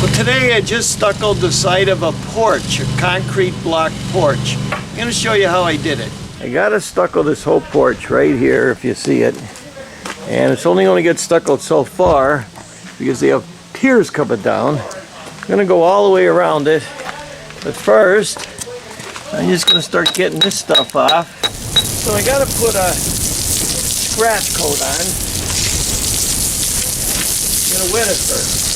Well, today I just stuccoed the side of a porch, a concrete block porch. I'm going to show you how I did it. I got to stucco this whole porch right here, if you see it. And it's only going to get stuccoed so far because they have piers coming down. I'm going to go all the way around it. But first, I'm just going to start getting this stuff off. So I got to put a scratch coat on. I'm going to wet it first.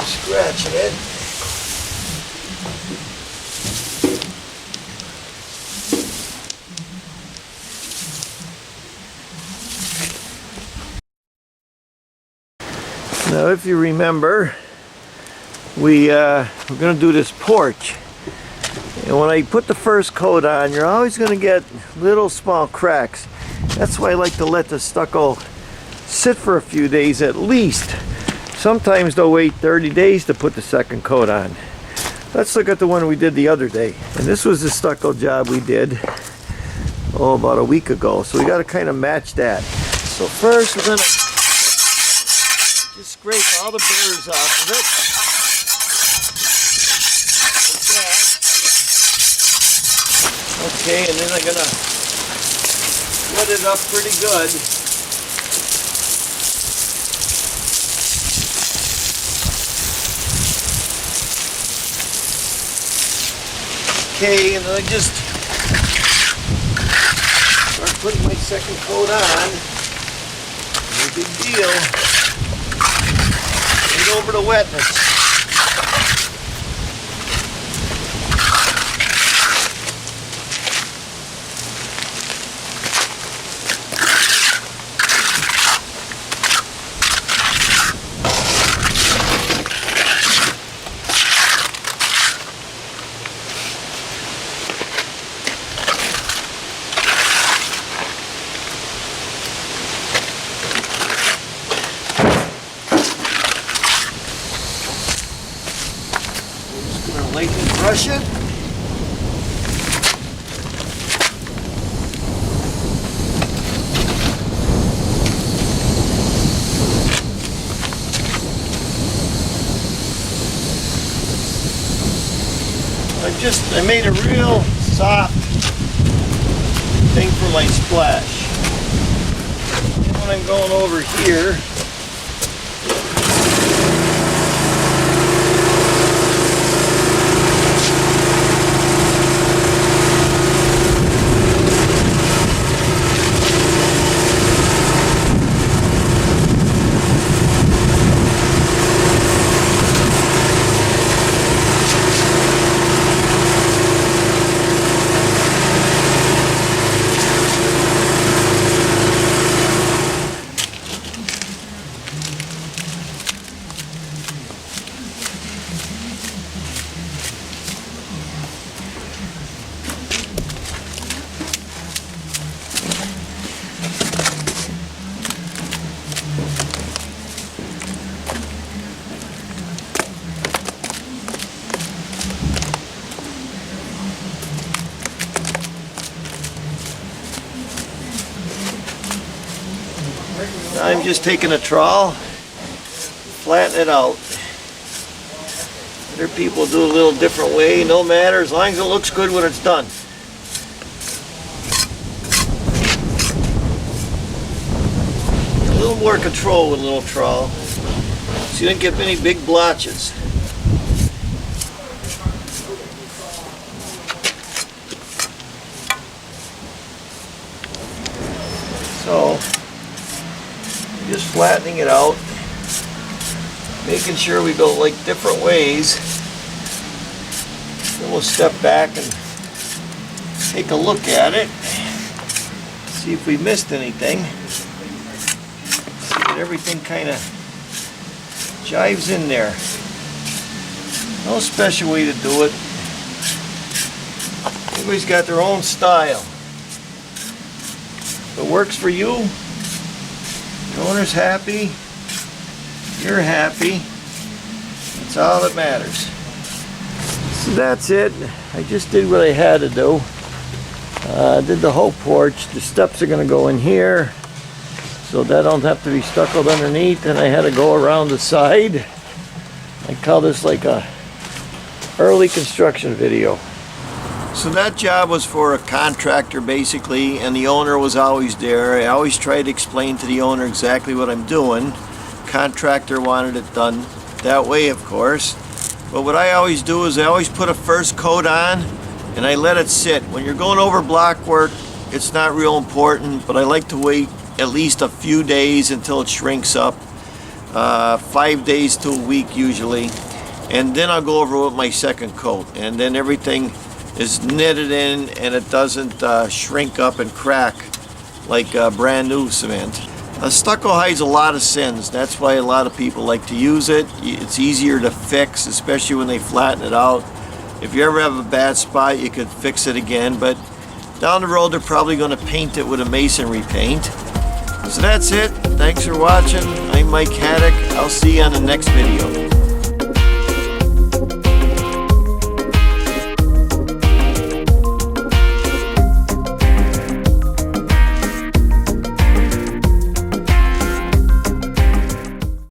Scratching it. Now, if you remember, we're going to do this porch. And when I put the first coat on, you're always going to get little small cracks. That's why I like to let the stucco sit for a few days at least. Sometimes they'll wait 30 days to put the second coat on. Let's look at the one we did the other day. And this was the stucco job we did, about a week ago. So we got to kind of match that. So first we're going to just scrape all the burrs off of it. Like that. Okay, and then I'm going to wet it up pretty good. Okay, and then I just start putting my second coat on. No big deal. Get over the wetness. Lightly brush it. I made a real soft thing for my splash. And when I'm going over here, I'm just taking a trowel, flatten it out. Other people do a little different way, no matter, as long as it looks good when it's done. A little more control with a little trowel, so you don't get many big blotches. So, just flattening it out, making sure we go like different ways. Then we'll step back and take a look at it, see if we missed anything. See that everything kind of jives in there. No special way to do it. Everybody's got their own style. If it works for you, the owner's happy, you're happy. That's all that matters. So that's it. I just did what I had to do. I did the whole porch. The steps are going to go in here, so that don't have to be stuccoed underneath, and I had to go around the side. I call this like a early construction video. So that job was for a contractor basically, and the owner was always there. I always try to explain to the owner exactly what I'm doing. Contractor wanted it done that way, of course. But what I always do is I always put a first coat on and I let it sit. When you're going over block work, it's not real important, but I like to wait at least a few days until it shrinks up. 5 days to a week usually. And then I'll go over with my second coat, and then everything is knitted in and it doesn't shrink up and crack like brand new cement. Stucco hides a lot of sins. That's why a lot of people like to use it. It's easier to fix, especially when they flatten it out. If you ever have a bad spot, you could fix it again, but down the road they're probably going to paint it with a masonry paint. So that's it. Thanks for watching. I'm Mike Haduck. I'll see you on the next video.